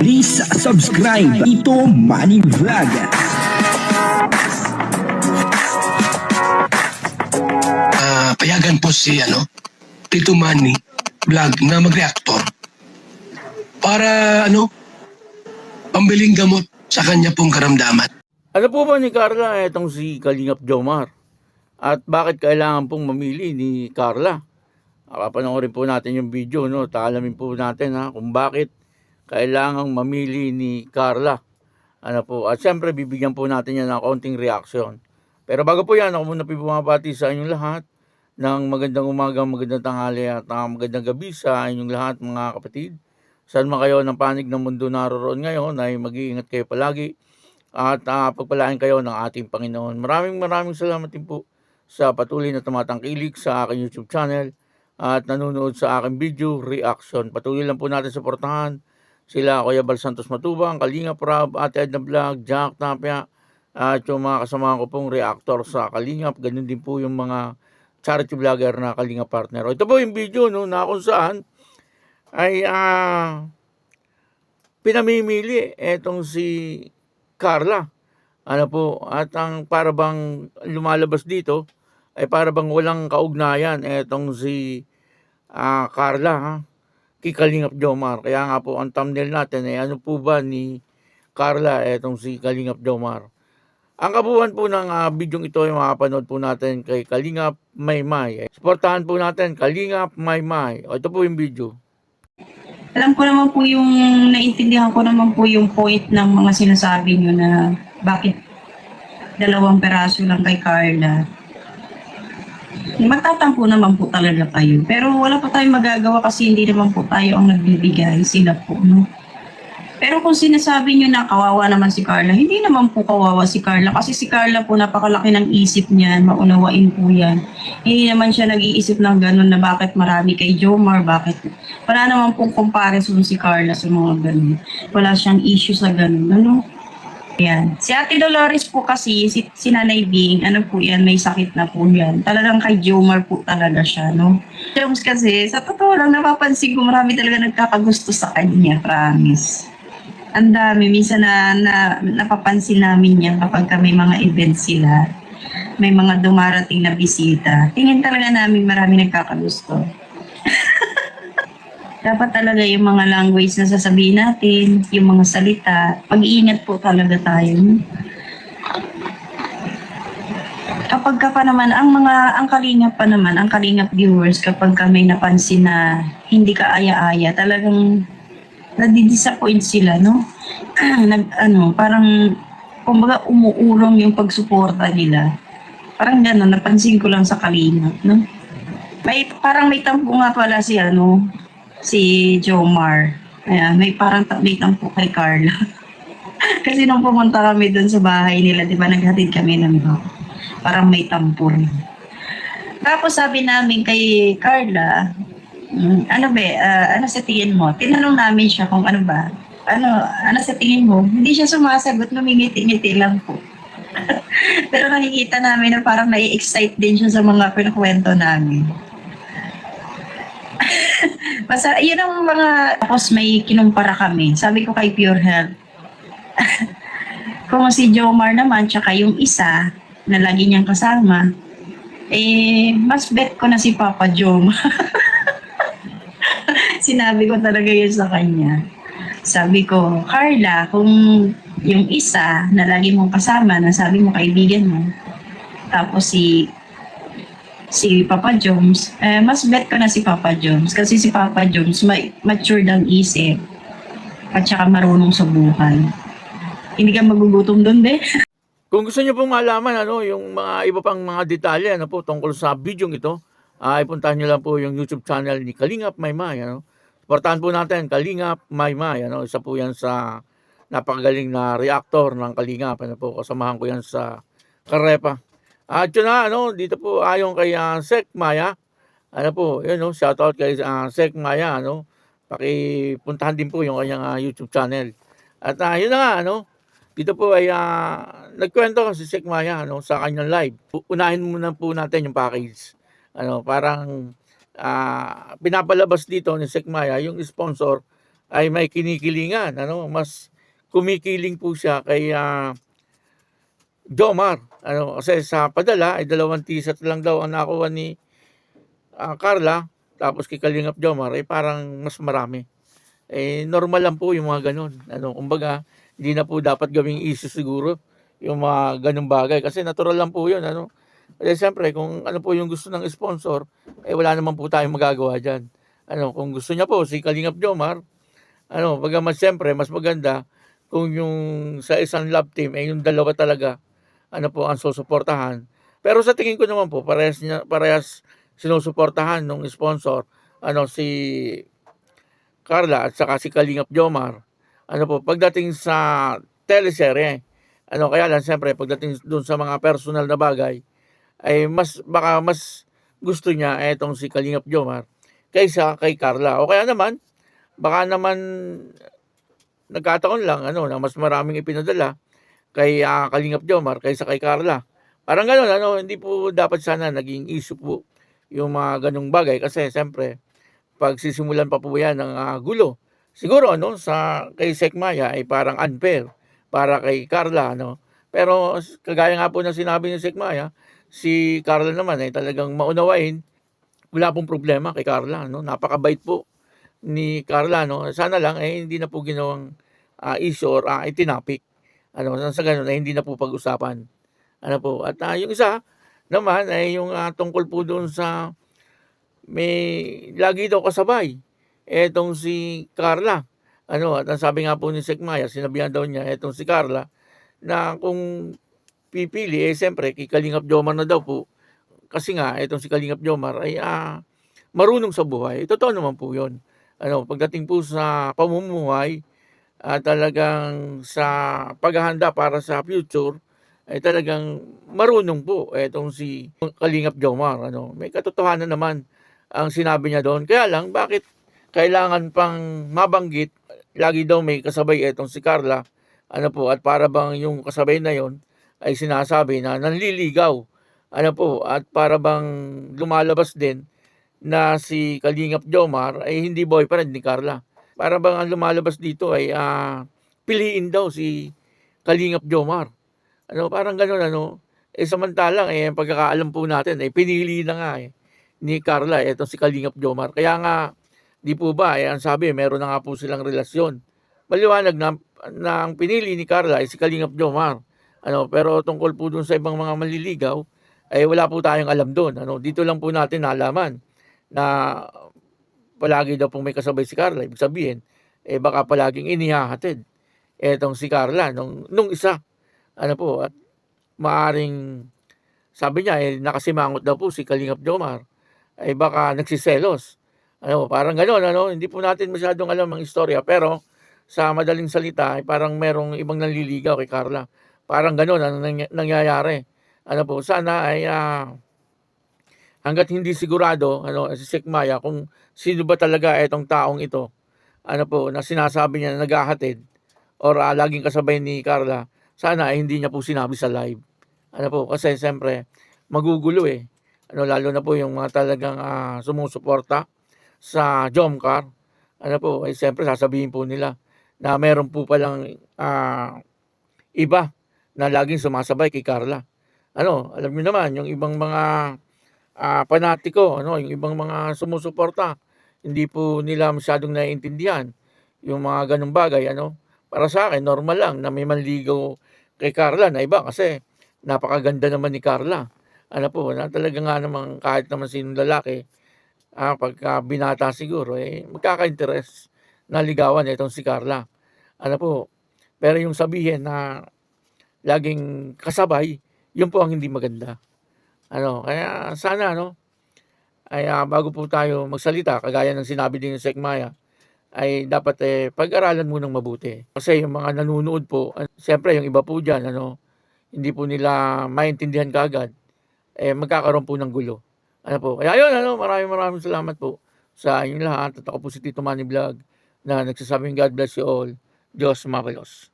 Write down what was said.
Please subscribe Tito Manny Vlog. Payagan po si Tito Manny Vlog na mag-reactor para pambiling gamot sa kanya pong karamdaman. Ano po ba ni Carla itong si Kalingap Jomar? At bakit kailangan pong mamili ni Carla? Papanoorin po natin yung video, no? Alamin po natin kung bakit kailangang mamili ni Carla. At syempre bibigyan po natin yan ng kaunting reaction. Pero bago po yan, ako muna po bumabati sa inyong lahat ng magandang umaga, magandang tanghali at magandang gabi sa inyong lahat mga kapatid. Saan man kayo ng panig ng mundo naroon ngayon ay mag-iingat kayo palagi at pagpalain kayo ng ating Panginoon. Maraming salamat din po sa patuloy na tumatangkilik sa aking YouTube channel at nanonood sa aking video reaction. Patuloy lang po natin suportahan sila Kuya Bal Santos Matubang, Kalingap Rob, Ate Edna Vlog, Jack Tapia at yung mga kasamahan ko pong reactor sa Kalingap. Ganun din po yung mga charity vlogger na Kalingap partner. Ito po yung video na kung saan ay pinamimili etong si Carla. At ang para bang lumalabas dito ay para bang walang kaugnayan etong si Carla kay Kalingap Jomar. Kaya nga po ang thumbnail natin ay ano po ba ni Carla etong si Kalingap Jomar. Ang kabuuan po ng bidyong ito ay makapanood po natin kay Kalingap Maymay. Suportahan po natin Kalingap Maymay. Ito po yung video. Alam ko naman po naintindihan ko naman po yung point ng mga sinasabi nyo na bakit 2 peraso lang kay Carla. Magtatampo naman po talaga kayo. Pero wala pa tayong magagawa kasi hindi naman po tayo ang nagbibigay. Sila po, no? Pero kung sinasabi nyo na kawawa naman si Carla, hindi naman po kawawa si Carla. Kasi si Carla po napakalaki ng isip niyan. Maunawain po yan. Hindi naman siya nag-iisip ng ganun na bakit marami kay Jomar, bakit. Wala naman pong comparison si Carla sa mga ganun. Wala siyang issue sa ganun. Ano? Yan. Si Ate Dolores po kasi, si Nanay Bing, po yan, may sakit na po yan. Talagang kay Jomar po talaga siya, no? Jones kasi, sa totoo lang, napapansin ko marami talaga nagkakagusto sa kanya, promise. Ang dami, minsan na napapansin namin yan kapag may mga events sila. May mga dumarating na bisita. Tingin talaga namin marami nagkakagusto. Dapat talaga yung mga language na sasabihin natin, yung mga salita, pag-iingat po talaga tayo. Kapag ka pa naman, ang kalingap pa naman, ang kalingap viewers, kapag ka may napansin na hindi ka aya-aya, talagang nadidisappoint sila, no? Parang, kumbaga umuurong yung pagsuporta nila. Parang gano'n, napansin ko lang sa kalingap, no? Parang may tampo nga pala si Jomar. Ayan, may tampo kay Carla. Kasi nung pumunta kami dun sa bahay nila, di ba, naghatid kami ng parang may tampo rin. Tapos sabi namin kay Carla, ano sa tingin mo? Tinanong namin siya kung ano sa tingin mo? Hindi siya sumasagot, lumingiti-ngiti lang po. Pero nakikita namin na parang nai-excite din siya sa mga pinakwento namin. Basta, yun ang mga, tapos may kinumpara kami. Sabi ko kay Pure Health, kung si Jomar naman, tsaka yung isa na lagi niyang kasama, mas bet ko na si Papa Jomar. Sinabi ko talaga yun sa kanya. Sabi ko, Carla, kung yung isa na lagi mong kasama, na sabi mo kaibigan mo, tapos si Papa Jones, mas bet ko na si Papa Jones kasi si Papa Jones mature ang isip at saka marunong sa buhay. Hindi ka magugutom doon, be? Kung gusto niyo pong malaman yung mga iba pang mga detalye tungkol sa video ito, ay puntahan niyo lang po yung YouTube channel ni Kalingap Maymay. Suportahan po natin Kalingap Maymay. Isa po yan sa napakagaling na reactor ng Kalingap. Kasamahan ko yan sa Karepa. At yun dito po ayon kay Sek Maya. Shoutout kay Sek Maya. Pakipuntahan din po yung kanyang YouTube channel. At yun na nga, dito po ay nagkwento si Sek Maya sa kanyang live. Unahin muna po natin yung package. Parang pinapalabas dito ni Sek Maya yung sponsor ay may kinikilingan, mas kumikiling po siya kay Jomar. Kasi sa padala ay 2 t-shirt lang daw ang nakuha ni Carla, tapos kay Kalingap Jomar ay parang mas marami. Normal lang po yung mga ganun. Kumbaga, hindi na po dapat gawing issue siguro yung mga ganung bagay. Kasi natural lang po yun. Kasi siyempre, kung ano po yung gusto ng sponsor, wala naman po tayong magagawa dyan. Kung gusto niya po, si Kalingap Jomar, bagamat siyempre, mas maganda kung yung sa isang love team, yung dalawa talaga, ang susuportahan. Pero sa tingin ko naman po, parehas sinusuportahan ng sponsor, si Carla at saka si Kalingap Jomar. Pagdating sa teleserye, kaya lang siyempre pagdating dun sa mga personal na bagay, ay baka mas gusto niya etong si Kalingap Jomar kaysa kay Carla. O kaya naman, baka naman nagkataon lang na mas maraming ipinadala kay Kalingap Jomar kaysa kay Carla. Parang gano'n, hindi po dapat sana naging issue po yung mga ganung bagay kasi siyempre pagsisimulan pa po yan ng gulo. Siguro sa kay Sek Maya ay parang unfair para kay Carla. Pero kagaya nga po ng sinabi ni Sek Maya, si Carla naman ay talagang maunawain. Wala pong problema kay Carla. Napakabait po ni Carla. Sana lang hindi na po ginawang issue or itinapik. Sa ganun ay hindi na po pag-usapan. At yung isa naman ay yung tungkol po doon sa may lagi daw kasabay etong si Carla. At ang sabi nga po ni Sek Maya, sinabihan daw niya etong si Carla na kung pipili, siyempre kay Kalingap Jomar na daw po. Kasi nga, etong si Kalingap Jomar ay marunong sa buhay. Totoo naman po yun. Pagdating po sa pamumuhay, talagang sa paghahanda para sa future, ay talagang marunong po etong si Kalingap Jomar. May katotohanan naman ang sinabi niya doon. Kaya lang, bakit kailangan pang mabanggit, lagi daw may kasabay etong si Carla, at para bang yung kasabay na yon ay sinasabi na nanliligaw, at para bang lumalabas din na si Kalingap Jomar ay hindi boyfriend ni Carla. Para bang ang lumalabas dito ay piliin daw si Kalingap Jomar. Parang gano'n, samantalang ang pagkakaalam po natin ay pinili na nga ni Carla etong si Kalingap Jomar. Kaya nga, di po ba, ang sabi, meron na nga po silang relasyon. Maliwanag na ang pinili ni Carla ay si Kalingap Jomar. Pero tungkol po dun sa ibang mga manliligaw, ay wala po tayong alam doon. Dito lang po natin nalaman na palagi daw pong may kasabay si Carla. Ibig sabihin, baka palaging inihahatid etong si Carla nung isa. At maaring, sabi niya, nakasimangot daw po si Kalingap Jomar. Ay baka nagsiselos. Parang gano'n, hindi po natin masyadong alam ang istorya. Pero sa madaling salita, ay parang merong ibang nanliligaw kay Carla. Parang gano'n ang nangyayari. Sana ay hanggat hindi sigurado si Sek Maya kung sino ba talaga itong taong ito, na sinasabi niya na naghahatid or laging kasabay ni Carla, sana ay hindi niya po sinabi sa live. Kasi siyempre magugulo lalo na po yung mga talagang sumusuporta sa Jomcar. Ay siyempre sasabihin po nila na meron po palang iba na laging sumasabay kay Carla. Alam niyo naman, yung ibang mga panatiko, yung ibang mga sumusuporta, hindi po nila masyadong naiintindihan yung mga ganung bagay. Para sa akin, normal lang na may manligaw kay Carla na iba kasi napakaganda naman ni Carla. Na talaga nga naman kahit naman sinong lalaki, pagka binata siguro, magkaka-interest na ligawan itong si Carla. Pero yung sabihin na laging kasabay, yun po ang hindi maganda. Kaya sana, ay bago po tayo magsalita, kagaya ng sinabi din ni Sek Maya, ay dapat pag-aralan munang mabuti. Kasi yung mga nanonood po, siyempre yung iba po dyan, hindi po nila maintindihan kaagad, magkakaroon po ng gulo. Kaya yun, maraming salamat po sa inyong lahat. At ako po si Tito Manny Vlog na nagsasabing God bless you all. Diyos mabalos.